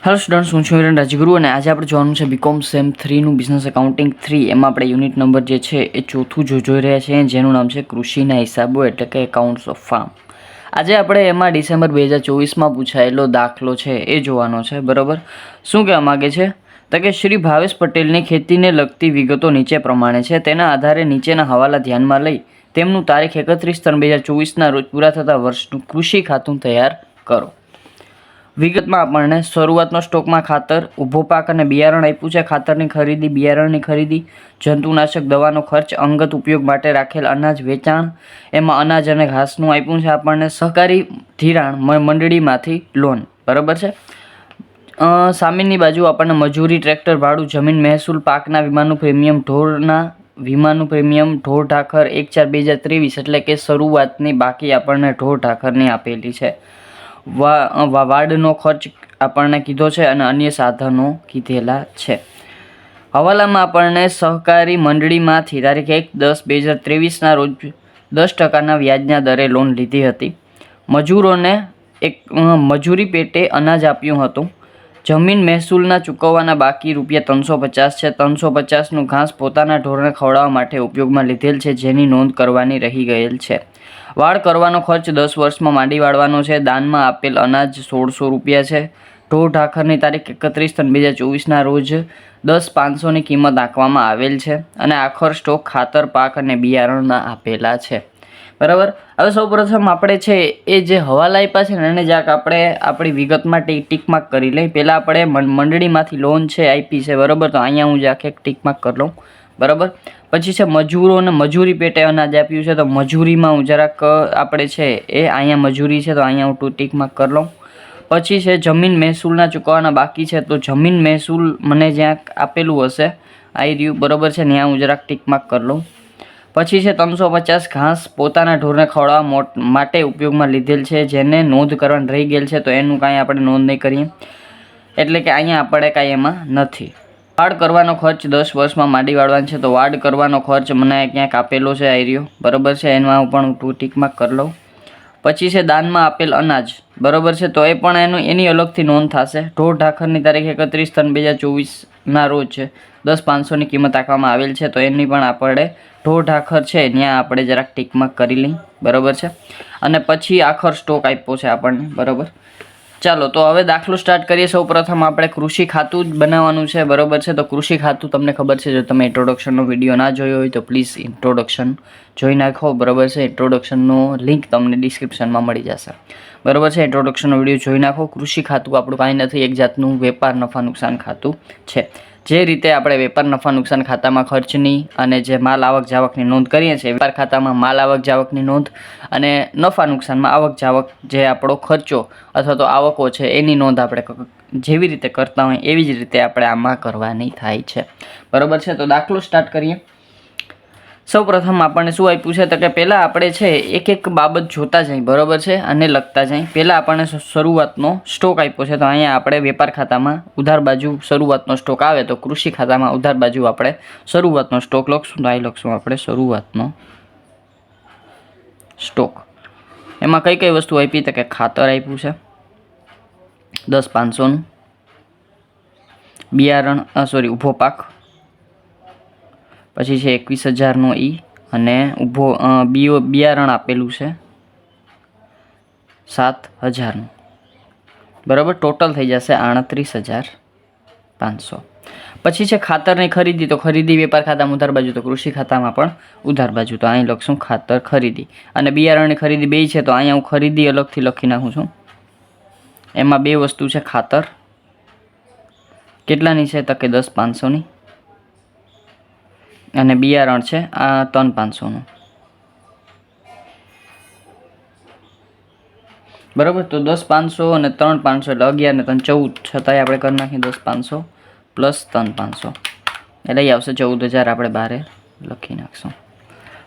Hello students, હું છું હિરણ રાજગુરુ અને આજે આપણે જોવાનું છે બીકોમ સેમ 3નું બિઝનેસ એકાઉન્ટિંગ 3. એમાં આપણે યુનિટ નંબર જે છે એ ચોથું જોઈ રહ્યા છીએ, જેનું નામ છે કૃષિના હિસાબો એટલે કે એકાઉન્ટ્સ ઓફ ફાર્મ. આજે આપણે એમાં ડિસેમ્બર 2024માં પૂછાયેલો દાખલો છે એ જોવાનો છે. બરાબર, શું કહેવા માગે છે તો કે શ્રી ભાવેશ પટેલની ખેતીને લગતી વિગતો નીચે પ્રમાણે છે. તેના આધારે નીચેના હવાલા ધ્યાનમાં લઈ તેમનું તારીખ 31/3/2024ના રોજ પૂરા થતા વર્ષનું કૃષિ ખાતું તૈયાર કરો. વિગતમાં આપણને શરૂઆતનો સ્ટોકમાં ખાતર, ઊભો પાક અને બિયારણ આપ્યું છે. ખાતરની ખરીદી, બિયારણની ખરીદી, જંતુનાશક દવાનો ખર્ચ, અંગત ઉપયોગ માટે રાખેલ અનાજ વેચાણ, એમાં અનાજ અને ઘાસનું આપ્યું છે. આપણને સહકારી ધિરાણ મંડળીમાંથી લોન. બરાબર છે. સામેની બાજુ આપણને મજૂરી, ટ્રેક્ટર ભાડું, જમીન મહેસૂલ, પાકના વીમાનું પ્રીમિયમ, ઢોરના વીમાનું પ્રીમિયમ, ઢોર ઢાખર 1/4/2023 એટલે કે શરૂઆતની બાકી આપણને ઢોર ઢાખરની આપેલી છે. વાડનો ખર્ચ આપણને કીધો છે અને અન્ય સાધનો કીધેલા છે. હવાલામાં આપણને સહકારી મંડળીમાંથી તારીખ 1/10/2023ના રોજ 10% વ્યાજના દરે લોન લીધી હતી. મજૂરોને મજૂરી પેટે અનાજ આપ્યું હતું. જમીન મહેસૂલના ચૂકવવાના બાકી ₹350 છે. 350નું ઘાસ પોતાના ઢોરને ખવડાવવા માટે ઉપયોગમાં લીધેલ છે, જેની નોંધ કરવાની રહી ગયેલ છે. વાડ કરવાનો ખર્ચ 10 વર્ષમાં માંડી વાળવાનો છે. દાનમાં આપેલ અનાજ ₹1600 છે. ઢોર ઢાખરની તારીખ 31/3/2024ના રોજ 10,500ની કિંમત આંકવામાં આવેલ છે અને આખર સ્ટોક ખાતર, પાક અને બિયારણના આપેલા છે. બરાબર. હવે સૌપ્રથમ આપણે છે એ જે હવાલા આપ્યા છે ને એને જાક આપણે આપણી વિગતમાં ટીક માર્ક કરી લઈ. પહેલાં આપણે મંડળીમાંથી લોન છે આપી છે. બરાબર, તો અહીંયા હું જાકે ટીક માર્ક કરી લઉં. બરાબર. પછી છે મજૂરોને મજૂરી પેટે અનાજ આપ્યું છે, તો મજૂરીમાં હું જરાક આપણે છે એ અહીંયા મજૂરી છે તો અહીંયા હું ટીક માર્ક કરી લઉં. પછી છે જમીન મહેસૂલના ચૂકવવાના બાકી છે, તો જમીન મહેસૂલ મને જ્યાં આપેલું હશે આવી રહ્યું. બરાબર છે, ત્યાં હું જરાક ટીક માર્ક કરી લઉં. પછી છે 350 ઘાસ પોતાના ઢોરને ખવડાવવા માટે ઉપયોગમાં લીધેલ છે, જેને નોંધ કરવાની રહી ગયેલ છે, તો એનું કાંઈ આપણે નોંધ નહીં કરીએ એટલે કે અહીંયા આપણે કાંઈ એમાં નથી. વાડ કરવાનો ખર્ચ 10 વર્ષમાં માંડી વાળવાનો છે, તો વાડ કરવાનો ખર્ચ મને ક્યાંક આપેલો છે આવી રહ્યો. બરાબર છે, એમાં પણ હું ટીક માર્ક કરી લઉં. પછી છે દાનમાં આપેલ અનાજ. બરાબર છે, તો એ પણ એની અલગથી નોંધ થશે. ઢોર ઢાખરની તારીખ 31/3/2024ના રોજ 10,500ની કિંમત આંકવામાં આવેલ છે, તો એની પણ આપણે ઢોર ઢાખર છે ત્યાં આપણે જરાક ટીક માર્ક કરી લઈ. બરાબર છે, અને પછી આખર સ્ટોક આપ્યો છે આપણને. બરાબર, ચાલો તો હવે દાખલો સ્ટાર્ટ કરીએ. સૌ પ્રથમ આપણે કૃષિ ખાતું જ બનાવવાનું છે. બરાબર છે, તો કૃષિ ખાતું તમને ખબર છે, જો તમે ઇન્ટ્રોડક્શનનો વિડીયો ના જોયો હોય તો પ્લીઝ ઇન્ટ્રોડક્શન જોઈ નાખો. બરાબર છે, ઇન્ટ્રોડક્શનનો લિંક તમને ડિસ્ક્રિપ્શનમાં મળી જશે. બરાબર છે, ઇન્ટ્રોડક્શનનો વિડીયો જોઈ નાખો. કૃષિ ખાતું આપણું કાંઈ નથી, એક જાતનું વેપાર નફા નુકસાન ખાતું છે. જે રીતે આપણે વેપાર નફા નુકસાન ખાતામાં ખર્ચની અને જે માલ આવક જાવકની નોંધ કરીએ છીએ, વેપાર ખાતામાં માલ આવક જાવકની નોંધ અને નફા નુકસાનમાં આવક જાવક જે આપણો ખર્ચો અથવા તો આવકો છે એની નોંધ આપણે જેવી રીતે કરતા હોય એવી જ રીતે આપણે આમાં કરવાની થાય છે. બરાબર છે, તો દાખલો સ્ટાર્ટ કરીએ. સૌ પ્રથમ આપણને શું આપ્યું છે તો કે પહેલાં આપણે છે એક બાબત જોતા જઈએ. બરાબર છે, અને લખતા જઈએ. પહેલાં આપણને શરૂઆતનો સ્ટોક આપ્યો છે, તો અહીંયા આપણે વેપાર ખાતામાં ઉધાર બાજુ શરૂઆતનો સ્ટોક આવે, તો કૃષિ ખાતામાં ઉધાર બાજુ આપણે શરૂઆતનો સ્ટોક લખશું. તો અહીં લખશું આપણે શરૂઆતનો સ્ટોક. એમાં કઈ કઈ વસ્તુ આપી તો કે ખાતર આપ્યું છે 10,500નું, બિયારણ ઊભો પાક પછી છે 21,000નો અને બિયારણ આપેલું છે 7,000નું. બરાબર, ટોટલ થઈ જશે 38,500. પછી છે ખાતરની ખરીદી, તો ખરીદી વેપાર ખાતામાં ઉધાર બાજુ, તો કૃષિ ખાતામાં પણ ઉધાર બાજુ, તો અહીં લખશું ખાતર ખરીદી. અને બિયારણની ખરીદી બે છે, તો અહીંયા હું ખરીદી અલગથી લખી નાખું છું. એમાં બે વસ્તુ છે ખાતર, કેટલાની છે તો કે 10,500ની, અને બિયારણ છે આ 3,500નું. બરાબર, તો 10,500 અને 3,500 એટલે 11 ને 3 14, છતાંય આપણે કરી નાખીએ 10,500 પ્લસ 3,500 એટલે એ આવશે 14,000. આપણે બારે લખી નાખશું.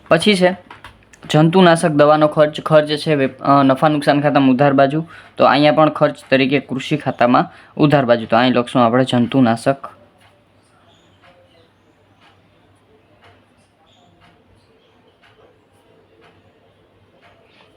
પછી છે જંતુનાશક દવાનો ખર્ચ છે નફા નુકસાન ખાતામાં ઉધાર બાજુ, તો અહીંયા પણ ખર્ચ તરીકે કૃષિ ખાતામાં ઉધાર બાજુ, તો અહીં લખશું આપણે જંતુનાશક.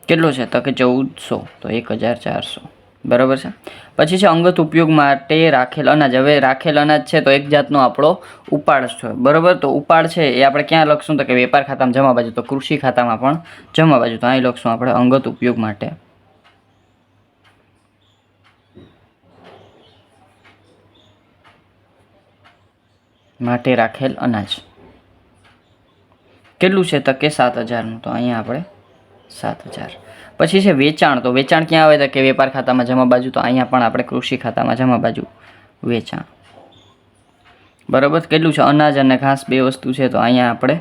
કેટલો છે તો કે 1400, તો 1,400. બરાબર છે. પછી છે અંગત ઉપયોગ માટે રાખેલ અનાજ. હવે રાખેલ અનાજ છે તો એક જાતનો આપણો ઉપાડ છે, બરાબર. તો ઉપાડ છે એ આપણે ક્યાં લખશું? તો કે વેપાર ખાતામાં જમા બાજુ, તો કૃષિ ખાતામાં પણ જમા બાજુ. તો અહીં લખશું આપણે અંગત ઉપયોગ માટે રાખેલ અનાજ કેટલું છે? તો કે 7,000નું. તો અહીંયા આપણે 7,000. પછી છે વેચાણ. તો વેચાણ ક્યાં આવે? તો કે વેપાર ખાતામાં જમા બાજુ. તો અહીંયા પણ આપણે કૃષિ ખાતામાં જમા બાજુ વેચાણ. બરાબર. કેટલું છે? અનાજ અને ઘાસ બે વસ્તુ છે તો અહીંયા આપણે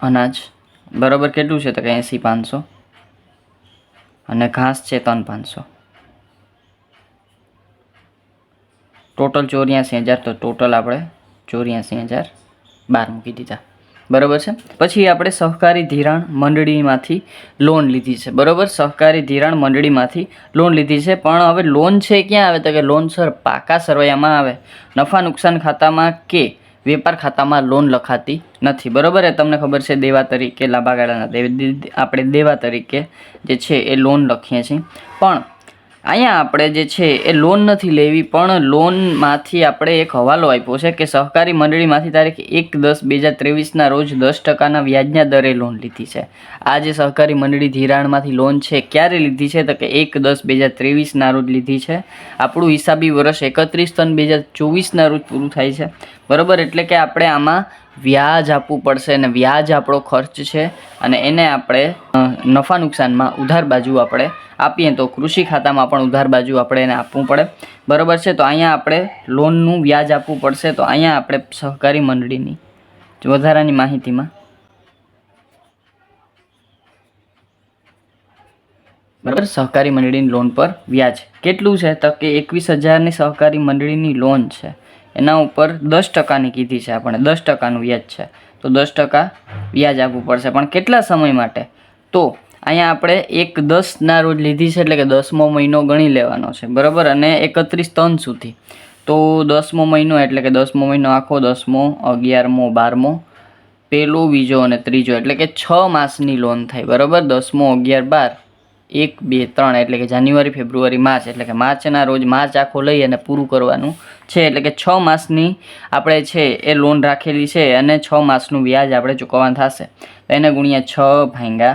અનાજ. બરાબર. કેટલું છે? તો કે 80,500 અને ઘાસ છે 3,500. ટોટલ 84,000. તો ટોટલ આપણે 84,012 મૂકી દીધા. બરાબર છે. પછી આપણે સહકારી ધિરાણ મંડળીમાંથી લોન લીધી છે. બરાબર. સહકારી ધિરાણ મંડળીમાંથી લોન લીધી છે, પણ હવે લોન છે ક્યાં આવે? તો કે લોન સર પાકા સરવૈયામાં આવે. નફા નુકસાન ખાતામાં કે વેપાર ખાતામાં લોન લખાતી નથી. બરાબર. એ તમને ખબર છે દેવા તરીકે, લાંબા ગાળાના આપણે દેવા તરીકે જે છે એ લોન લખીએ છીએ. પણ અહીંયા આપણે જે છે એ લોન નથી લેવી, પણ લોનમાંથી આપણે એક હવાલો આપ્યો છે કે સહકારી મંડળીમાંથી તારીખ 1/10/2023ના રોજ 10%ના વ્યાજના દરે લોન લીધી છે. આ જે સહકારી મંડળી ધિરાણમાંથી લોન છે ક્યારે લીધી છે? તો કે 1/10/2023ના રોજ લીધી છે. આપણું હિસાબી વર્ષ 31/3/2024ના રોજ પૂરું થાય છે. બરાબર. એટલે કે આપણે આમાં વ્યાજ આપવું પડશે અને વ્યાજ આપણો ખર્ચ છે અને એને આપણે નફા નુકસાનમાં ઉધાર બાજુ આપણે આપીએ તો કૃષિ ખાતામાં પણ ઉધાર બાજુ આપણે એને આપવું પડે. બરાબર છે. તો અહીંયા આપણે લોનનું વ્યાજ આપવું પડશે. તો અહીંયા આપણે સહકારી મંડળીની વધારાની માહિતીમાં બરાબર સહકારી મંડળીની લોન પર વ્યાજ કેટલું છે? તો કે 21,000ની સહકારી મંડળીની લોન છે, એના ઉપર 10%ની કીધી છે આપણે, 10%નું વ્યાજ છે. તો 10% વ્યાજ આપવું પડશે. પણ કેટલા સમય માટે? તો અહીંયા આપણે 1/10ના રોજ લીધી છે એટલે કે 10મો મહિનો ગણી લેવાનો છે. બરાબર. અને 31/3 સુધી. તો 10મો મહિનો એટલે કે 10મો મહિનો આખો, 10મો, 11મો, 12મો, પહેલો, બીજો અને ત્રીજો એટલે કે 6 માસની લોન થાય. બરાબર. 10મો, 11, 12, 1, 2, 3 એટલે કે જાન્યુઆરી, ફેબ્રુઆરી, માર્ચ એટલે કે માર્ચના રોજ માર્ચ આખો લઈ અને પૂરું કરવાનું છે. એટલે કે 6 માસની આપણે છે એ લોન રાખેલી છે અને 6 માસનું વ્યાજ આપણે ચૂકવવાનું થશે. એને ગુણ્યા 6/12.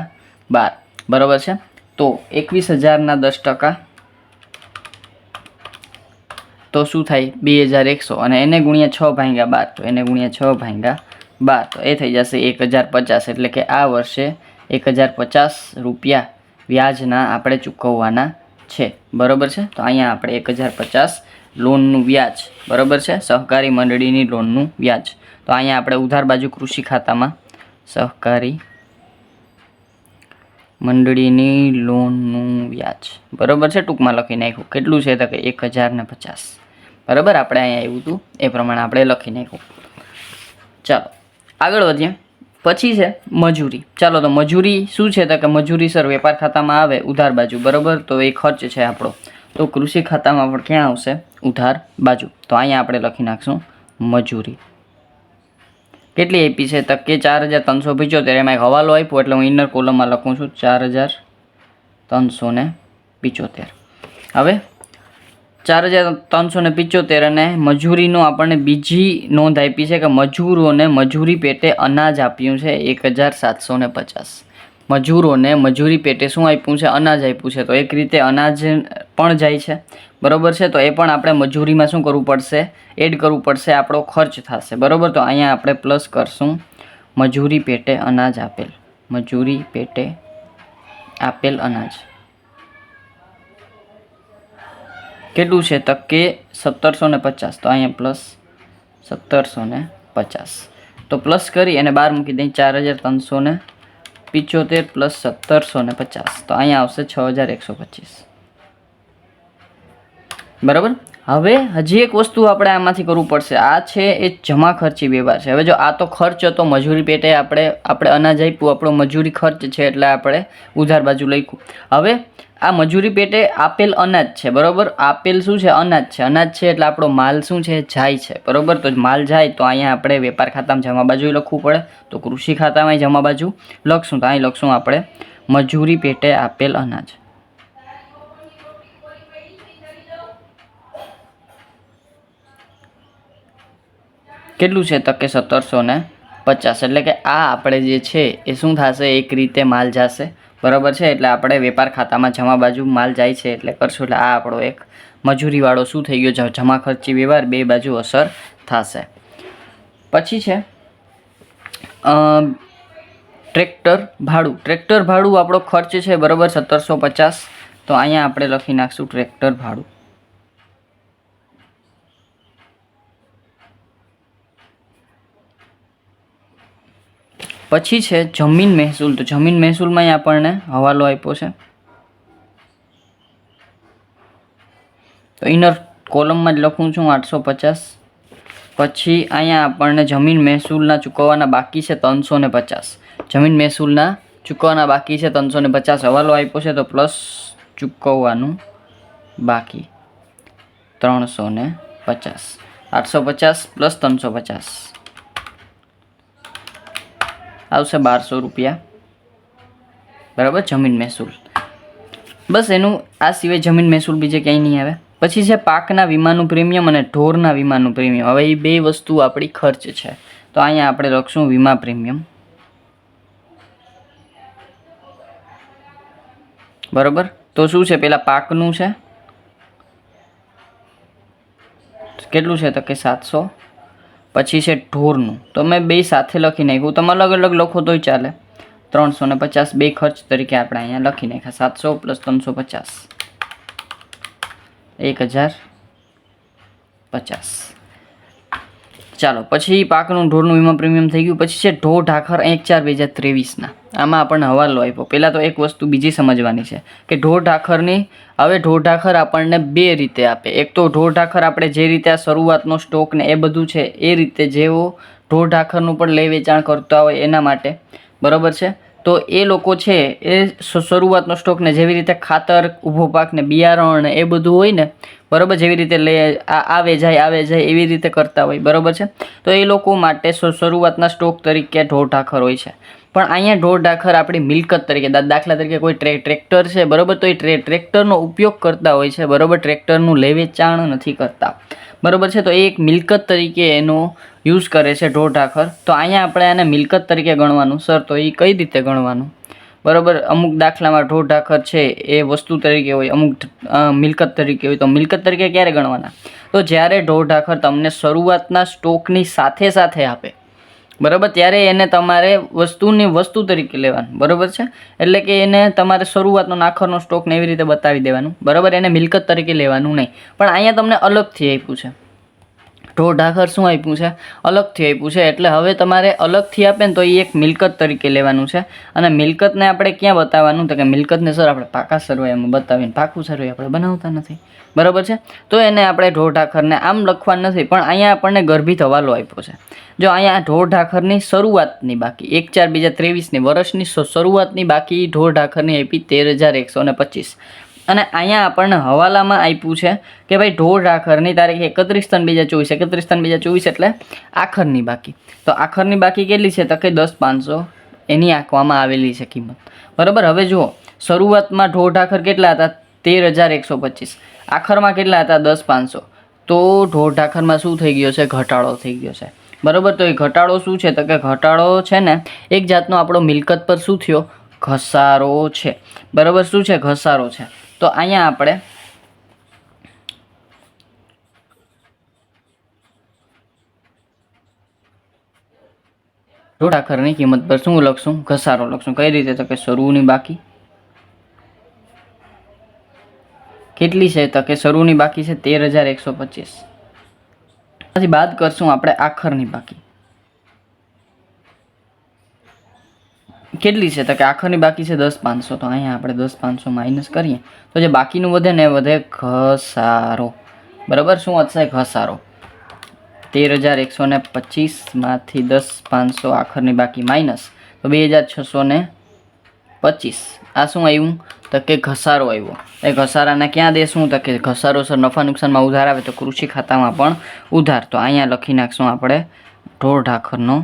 બરાબર છે. તો 21,000ના 10% તો શું થાય? 2,100 અને એને ગુણ્યા 6/12. તો એને ગુણ્યા 6/12 તો એ થઈ જશે 1,050. એટલે કે આ વર્ષે 1,050 રૂપિયા વ્યાજના આપણે ચૂકવવાના છે. બરાબર છે. તો અહીંયા આપણે 1,050 લોનનું વ્યાજ. બરાબર છે. સહકારી મંડળીની લોનનું વ્યાજ. તો અહીંયા આપણે ઉધાર બાજુ કૃષિ ખાતામાં સહકારી મંડળીની લોનનું વ્યાજ. બરાબર છે. ટૂંકમાં લખી નાખ્યું. કેટલું છે? તો કે 1,050. બરાબર. આપણે અહીંયા આવ્યું હતું એ પ્રમાણે આપણે લખી નાખ્યું. ચાલો આગળ વધીએ. પછી છે મજૂરી. ચાલો તો મજૂરી શું છે? તો કે મજૂરી સર વેપાર ખાતામાં આવે ઉધાર બાજુ. બરાબર. તો એ ખર્ચ છે આપણો. તો કૃષિ ખાતામાં પણ ક્યાં આવશે? ઉધાર બાજુ. તો અહીંયા આપણે લખી નાખશું મજૂરી. કેટલી આપી છે? તો કે 4,375. એમાં એક હવાલો આપ્યો એટલે હું ઇનર કોલમમાં લખું છું 4,375. હવે 4,375 અને મજૂરીનો આપણને બીજી નોંધ આપી છે કે મજૂરોને મજૂરી પેટે અનાજ આપ્યું છે 1,750. મજૂરોને મજૂરી પેટે શું આપ્યું છે? અનાજ આપ્યું છે. તો એક રીતે અનાજ પણ જાય છે. બરાબર છે. તો એ પણ આપણે મજૂરીમાં શું કરવું પડશે? એડ કરવું પડશે. આપણો ખર્ચ થશે. બરાબર. તો અહીંયા આપણે પ્લસ કરશું મજૂરી પેટે અનાજ આપેલ. મજૂરી પેટે આપેલ અનાજ કેટલું છે? તો કે 1,750. તો અહીંયા પ્લસ 1,750. તો પ્લસ કરી અને 12 મૂકી દઈએ. 4,375 પ્લસ 1,750. તો અહીંયા આવશે 6,125. બરાબર. હવે હજી એક વસ્તુ આપણે આમાંથી કરવું પડશે. આ છે એ જમા ખર્ચી વ્યવહાર છે. હવે જો આ તો ખર્ચ હતો મજૂરી પેટે આપણે અનાજ આપ્યું, આપણો મજૂરી ખર્ચ છે એટલે આપણે ઉધાર બાજુ લખ્યું. હવે આ મજૂરી પેટે આપેલ અનાજ છે. બરાબર. આપેલ શું છે? અનાજ છે. અનાજ છે એટલે આપણો માલ શું છે? જાય છે. બરાબર. તો માલ જાય તો અહીંયા આપણે વેપાર ખાતામાં જમા બાજુ લખવું પડે. તો કૃષિ ખાતામાં જમા બાજુ લખશું. તો અહીં લખશું આપણે મજૂરી પેટે આપેલ અનાજ. કેટલું છે તો કે 1750, એટલે કે આ આપણે જે છે એ શું થશે, એક રીતે માલ જશે, બરાબર છે. એટલે આપણે વેપાર ખાતામાં જમા બાજુ માલ જાય છે એટલે કરશું, એટલે આ આપણો એક મજૂરીવાળો શું થઈ ગયો, જમા ખર્ચી વ્યવહાર, બે બાજુ અસર થશે. પછી છે ટ્રેક્ટર ભાડું. ટ્રેક્ટર ભાડું આપણો ખર્ચ છે, બરાબર, 1750. તો અહીંયા આપણે લખી નાખશું ટ્રેક્ટર ભાડું. પછી છે જમીન મહેસૂલ. તો જમીન મહેસૂલમાં આપણને હવાલો આપ્યો છે, તો ઇનર કોલમમાં જ લખું છું 850. પછી અહીંયા આપણને જમીન મહેસૂલના ચૂકવવાના બાકી છે 350. જમીન મહેસૂલના ચૂકવવાના બાકી છે 350. હવાલો આપ્યો છે તો પ્લસ ચૂકવવાનું બાકી 350. 850 પ્લસ 350 આવશે 1200 રૂપિયા, બરાબર, જમીન મહેસૂલ. બસ એનું આ સિવાય જમીન મહેસૂલ બીજે ક્યાંય નહીં આવે. પછી છે પાકના વીમાનું પ્રીમિયમ અને ઢોરના વીમાનું પ્રીમિયમ. હવે એ બે વસ્તુ આપણી ખર્ચ છે, તો અહીંયા આપણે લખશું વીમા પ્રીમિયમ, બરાબર. તો શું છે, પેલા પાકનું છે કેટલું છે તો કે 700. પછી છે ઢોરનું, તો મેં બે સાથે લખી નાખ્યું, તમે અલગ અલગ લખો તોય ચાલે. 350 બે ખર્ચ તરીકે આપણે અહીંયા લખી નાખ્યા. 700 પ્લસ 350 1050. ચાલો, પછી પાકનું ઢોરનું વીમા પ્રીમિયમ થઈ ગયું. પછી છે ઢોર ઢાખર 1/4/2023ના. આમાં આપણને હવાલો આપ્યો. પહેલાં તો એક વસ્તુ બીજી સમજવાની છે કે ઢોર ઢાખરની, હવે ઢોર ઢાખર આપણને બે રીતે આપે. એક તો ઢોર ઢાખર આપણે જે રીતે આ શરૂઆતનો સ્ટોક ને એ બધું છે એ રીતે, જેવો ઢોર ઢાખરનું પણ લે વેચાણ કરતા હોય એના માટે, બરાબર છે. તો એ લોકો છે એ શરૂઆતનો સ્ટોકને જેવી રીતે ખાતર, ઊભો પાક ને બિયારણ ને એ બધું હોય ને, બરાબર, જેવી રીતે લે આવે જાય એવી રીતે કરતા હોય, બરાબર છે. તો એ લોકો માટે શરૂઆતના સ્ટોક તરીકે ઢોર ઢાખર હોય છે. પણ અહીંયા ઢોર ઢાખર આપણી મિલકત તરીકે, દાખલા તરીકે કોઈ ટ્રેક્ટર છે, બરાબર, તો એ ટ્રેક્ટરનો ઉપયોગ કરતા હોય છે, બરાબર, ટ્રેક્ટરનું લે વેચાણ નથી કરતા, બરાબર છે. તો એ એક મિલકત તરીકે એનો યુઝ કરે છે ઢોર ઢાખર. તો અહીંયા આપણે આને મિલકત તરીકે ગણવાનું. સર, તો એ કઈ રીતે ગણવાનું, બરાબર? અમુક દાખલામાં ઢોર ઢાખર છે એ વસ્તુ તરીકે હોય, અમુક મિલકત તરીકે હોય. તો મિલકત તરીકે ક્યારે ગણવાના? તો જ્યારે ઢોર ઢાખર તમને શરૂઆતના સ્ટોકની સાથે સાથે આપે, બરાબર, ત્યારે એને તમારે વસ્તુ તરીકે લેવાનું, બરાબર છે. એટલે કે એને તમારે શરૂઆતનો નાખરનો સ્ટોક ને એવી રીતે બતાવી દેવાનું, બરાબર, એને મિલકત તરીકે લેવાનું નહીં. પણ અહીંયા તમને અલગથી આપ્યું છે ઢોર ઢાખર. શું આપ્યું છે? અલગથી આપ્યું છે. એટલે હવે તમારે અલગથી આપે ને તો એ એક મિલકત તરીકે લેવાનું છે. અને મિલકતને આપણે ક્યાં બતાવવાનું? તો કે મિલકતને સર આપણે પાકા સરવૈયામાં બતાવીને, પાકું સરવૈયા આપણે બનાવતા નથી, બરાબર છે. તો એને આપણે ઢોર ઢાખરને આમ લખવાનું નથી, પણ અહીંયા આપણને ગર્ભિત હવાલો આપ્યો છે. જો અહીંયા ઢોર ઢાખરની શરૂઆતની બાકી 1/4/2023ની વર્ષની શરૂઆતની બાકી ઢોર ઢાખરની આપી 13,125. અને અહીંયા આપણને હવાલામાં આપ્યું છે કે ભાઈ ઢોર ઢાખરની તારીખ 31/3/2024, 31/3/2024 એટલે આખરની બાકી. તો આખરની બાકી કેટલી છે? તો કે 10,500 એની આંકવામાં આવેલી છે કિંમત, બરાબર. હવે જુઓ, શરૂઆતમાં ઢોર ઢાખર કેટલા હતા? 13,125. આખરમાં કેટલા હતા? 10,500. તો ઢોર ઢાખરમાં શું થઈ ગયો છે? ઘટાડો થઈ ગયો છે, બરાબર. તો એ ઘટાડો શું છે? તો કે ઘટાડો છે ને એક જાતનો આપણો મિલકત પર શું થયો? ઘસારો છે, બરાબર. શું છે? ઘસારો છે. તો અહીંયા આપણે ઢોર ઢાખરની કિંમત પર શું લખશું? ઘસારો લખશું. કઈ રીતે? તો કે શરૂની બાકી કેટલી છે? તો કે શરૂની બાકી છે 13,125. પછી બાદ કરશું આપણે આખરની બાકી કેટલી છે? તો કે આખરની બાકી છે 10,500. તો અહીંયા આપણે 10,500 માઇનસ કરીએ તો જે બાકીનું વધે ને એ વધે ઘસારો, બરાબર. શું વધશે? ઘસારો. 13,125 માંથી 10,500 આખરની બાકી માઇનસ તો 2,625. આ શું આવ્યું? તો કે ઘસારો આવ્યો. એ ઘસારાને ક્યાં દેશું? તો કે ઘસારો સર નફા નુકસાનમાં ઉધાર આવે તો કૃષિ ખાતામાં પણ ઉધાર. તો અહીંયા લખી નાખશું આપણે ઢોર ઢાખરનો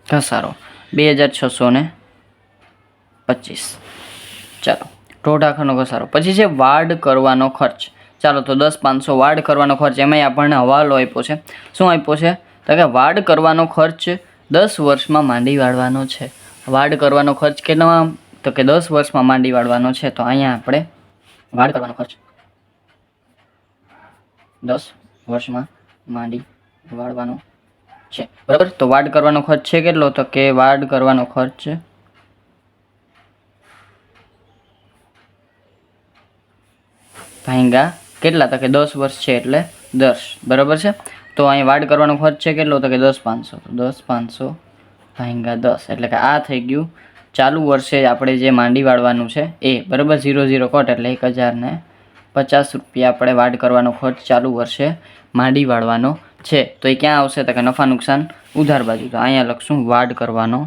ઘસારો 2,625. ચાલો, ઢોર ઢાખરનો ઘસારો. પછી છે વાડ કરવાનો ખર્ચ. ચાલો તો 10,500 વાડ કરવાનો ખર્ચ, એમાંય આપણને હવાલો આપ્યો છે. શું આપ્યો છે? તો કે વાડ કરવાનો ખર્ચ 10 વર્ષમાં માંડી વાળવાનો છે. વાડ કરવાનો ખર્ચ કેટલામાં? તો કે 10 વર્ષમાં માંડી વાળવાનો છે. તો અહીંયા આપણે વાડ કરવાનો ખર્ચ 10 વર્ષમાં માંડી વાળવાનો છે, બરાબર. તો વાડ કરવાનો ખર્ચ છે કેટલો? તો કે વાડ કરવાનો ખર્ચ ભાંગા કેટલા? તો કે 10 વર્ષ છે એટલે 10, બરાબર છે. તો અહીં વાડ કરવાનો ખર્ચ છે કેટલો? તો કે 10,500. તો 10,500 ભાંગા 10 એટલે કે આ થઈ ગયું ચાલુ વર્ષે આપણે જે માંડી વાળવાનું છે એ, બરાબર. 0 કટ એટલે 1,050 રૂપિયા આપણે વાડ કરવાનો ખર્ચ ચાલુ વર્ષે માંડી વાળવાનો છે. તો એ ક્યાં આવશે? તો કે નફા નુકસાન ઉધાર બાજુ. તો અહીંયા લખશું વાડ કરવાનો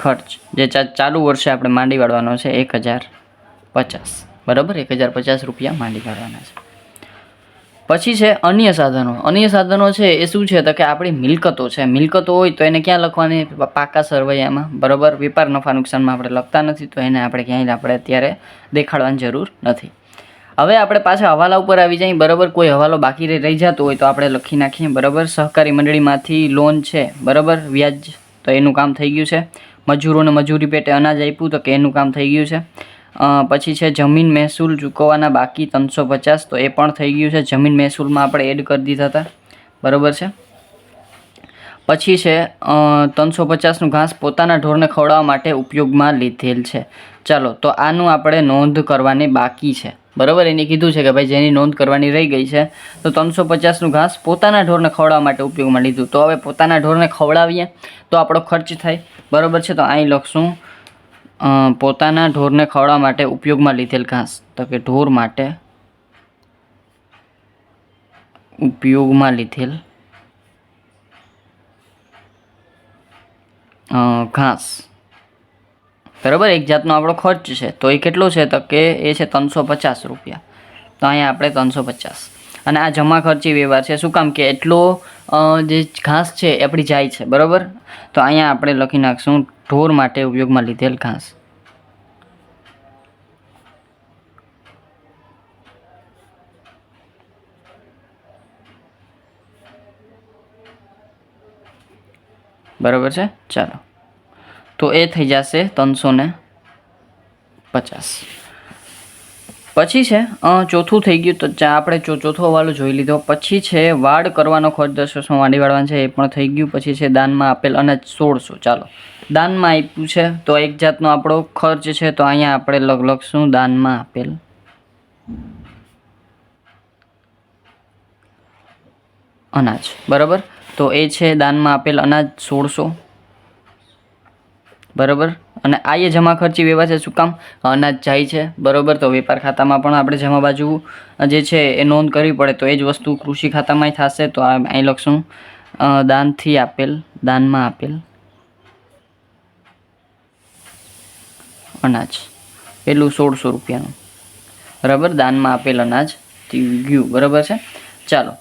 ખર્ચ જે ચાલુ વર્ષે આપણે માંડી વાળવાનો છે 1,050, બરાબર. 1,050 રૂપિયા માંડી વાળવાના છે. પછી છે અન્ય સાધનો. અન્ય સાધનો છે એ શું છે? તો કે આપણી મિલકતો છે. મિલકતો હોય તો એને ક્યાં લખવાની? પાકા સરવૈયામાં, બરાબર. વેપાર નફા નુકસાનમાં આપણે લખતા નથી, તો એને આપણે ક્યાંય આપણે અત્યારે દેખાડવાની જરૂર નથી. હવે આપણે પાછા હવાલા ઉપર આવી જઈએ, બરાબર. કોઈ હવાલો બાકી રહી જતો હોય તો આપણે લખી નાખીએ, બરાબર. સહકારી મંડળીમાંથી લોન છે, બરાબર, વ્યાજ, તો એનું કામ થઈ ગયું છે. મજૂરોને મજૂરી પેટે અનાજ આપ્યું, તો કે એનું કામ થઈ ગયું છે. પછી છે જમીન મહેસૂલ ચૂકવવાના બાકી 350, તો એ પણ થઈ ગયું છે. જમીન મહેસૂલમાં આપણે એડ કરી દીધા હતા, બરાબર છે. પછી છે 350નું ઘાસ પોતાના ઢોરને ખવડાવવા માટે ઉપયોગમાં લીધેલ છે. ચાલો તો આનું આપણે નોંધ કરવાની બાકી છે, બરાબર. એને કીધું છે કે ભાઈ જેની નોંધ કરવાની રહી ગઈ છે, તો 350નું ઘાસ પોતાના ઢોરને ખવડાવવા માટે ઉપયોગમાં લીધું. તો હવે પોતાના ઢોરને ખવડાવીએ તો આપણો ખર્ચ થાય, બરાબર છે. તો અહીં લખશું પોતાના ઢોરને ખવડાવવા માટે ઉપયોગમાં લીધેલ ઘાસ, તો કે ઢોર માટે ઉપયોગમાં લીધેલ ઘાસ, બરાબર. એક જાતનો આપણો ખર્ચ છે. તો એ કેટલો છે? તો કે એ છે 350 રૂપિયા. તો અહીંયા આપણે 350. અને આ જમા ખર્ચી વ્યવહાર છે. શું કામ? કે એટલો જે ઘાસ છે એ આપણી જાય છે, બરાબર. તો અહીંયા આપણે લખી નાખશું ઢોર માટે ઉપયોગમાં લીધેલ ઘાસ. બરાબર છે. ચાલો તો એ થઈ જશે 350. પછી છે ચોથું થઈ ગયું. તો આપણે ચોથો હવાલો જોઈ લીધો. પછી છે વાડ કરવાનો ખર્ચ 10 વર્ષમાં માંડી વાળવાનો છે, એ પણ થઈ ગયું. પછી છે દાનમાં આપેલ અનાજ 1600. ચાલો દાનમાં આપ્યું છે તો એક જાતનો આપણો ખર્ચ છે. તો અહીંયા આપણે લખશું દાનમાં આપેલ અનાજ, બરાબર. તો એ છે દાનમાં આપેલ અનાજ 1600, બરાબર. અને આ એ જમા ખર્ચી વ્યવહાર છે. શું કામ? અનાજ જાય છે, બરાબર. તો વેપાર ખાતામાં પણ આપણે જમા બાજુ જે છે એ નોંધ કરવી પડે, તો એ જ વસ્તુ કૃષિ ખાતામાંય થશે. તો અહીં લખશું દાનથી આપેલ, દાનમાં આપેલ અનાજ, પેલું 1600 રૂપિયાનું, બરાબર. દાનમાં આપેલ અનાજ થઈ ગયું, બરાબર છે. ચાલો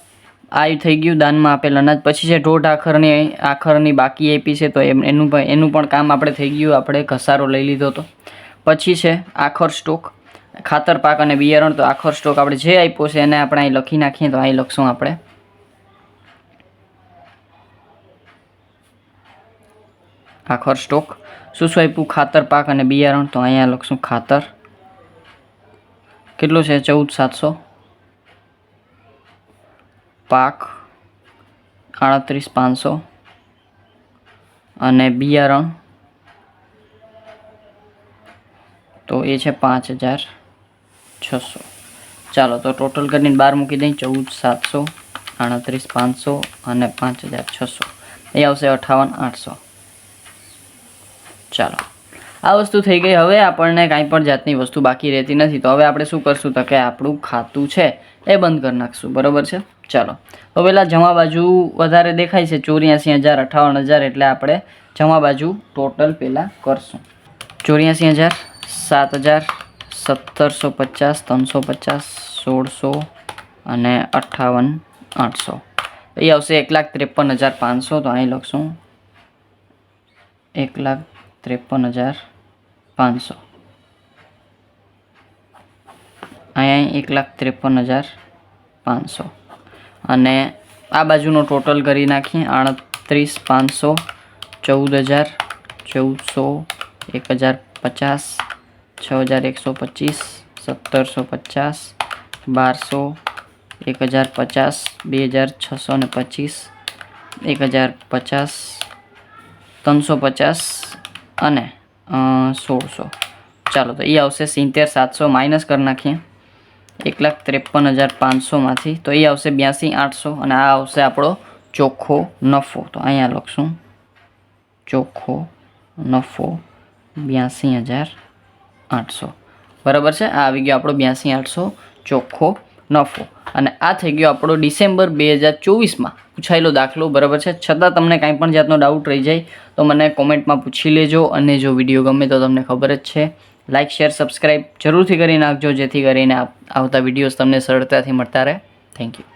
આ થઈ ગયું દાનમાં આપેલ અનાજ. પછી છે ઢોઢ આખરની બાકી આપી છે, તો એનું પણ કામ આપણે થઈ ગયું. આપણે ઘસારો લઈ લીધો હતો. પછી છે આખર સ્ટોક, ખાતર પાક અને બિયારણ. તો આખર સ્ટોક આપણે જે આપ્યો છે એને આપણે અહીં લખી નાખીએ. તો અહીં લખશું આપણે આખર સ્ટોક. શું આપ્યું? ખાતર પાક અને બિયારણ. તો અહીંયા લખશું ખાતર કેટલું છે? 14,700. પાક 38,500 અને બિયારણ તો એ છે 5,600. ચાલો તો ટોટલ કરીને 12 મૂકી દઈએ. 14,700, 38,500 અને 5,600. એ આવશે 58,800. ચાલો આ વસ્તુ થઈ ગઈ. હવે આપણને કાંઈ પણ જાતની વસ્તુ બાકી રહેતી નથી. તો હવે આપણે શું કરશું? તો કે આપણું ખાતું છે એ બંધ કરી નાખશું, બરાબર છે. ચાલો તો પહેલાં જમા બાજુ વધારે દેખાય છે 84,000, 58,000. એટલે આપણે જમા બાજુ ટોટલ પહેલાં કરશું 84,000, 7,000, 1,750, 350, 1,600 અને 58,800. એ આવશે 1,53,500. તો અહીં લખશું 1,53,500. અહીં 1,53,500 અને આ બાજુનો ટોટલ કરી નાખીએ 38,500, 14,000, 1,400, 1,050, 6,125, 1,750, 1,200, 1,050, 2,625, 1,050, 350 અને 1,600. ચાલો તો એ આવશે 70,700 માઇનસ કરી નાખીએ 1,53,500માંથી, તો એ આવશે 82,800 અને આ આવશે આપણો ચોખ્ખો નફો. તો અહીંયા લખશું ચોખ્ખો નફો 82,800. બરાબર છે, આ આવી ગયો આપણો 82,800 ચોખ્ખો નફો. અને આ થઈ ગયો આપણો ડિસેમ્બર 2024માં પૂછાયેલો દાખલો. બરાબર છે, છતાં તમને કાંઈ પણ જાતનો ડાઉટ રહી જાય તો મને કોમેન્ટમાં પૂછી લેજો. અને જો વિડીયો ગમે તો તમને ખબર જ છે, લાઇક શેર સબસ્ક્રાઈબ જરૂરથી કરી નાખજો, જેથી કરીને આવતા વિડીયોઝ તમને સરળતાથી મળતા રહે. Thank you.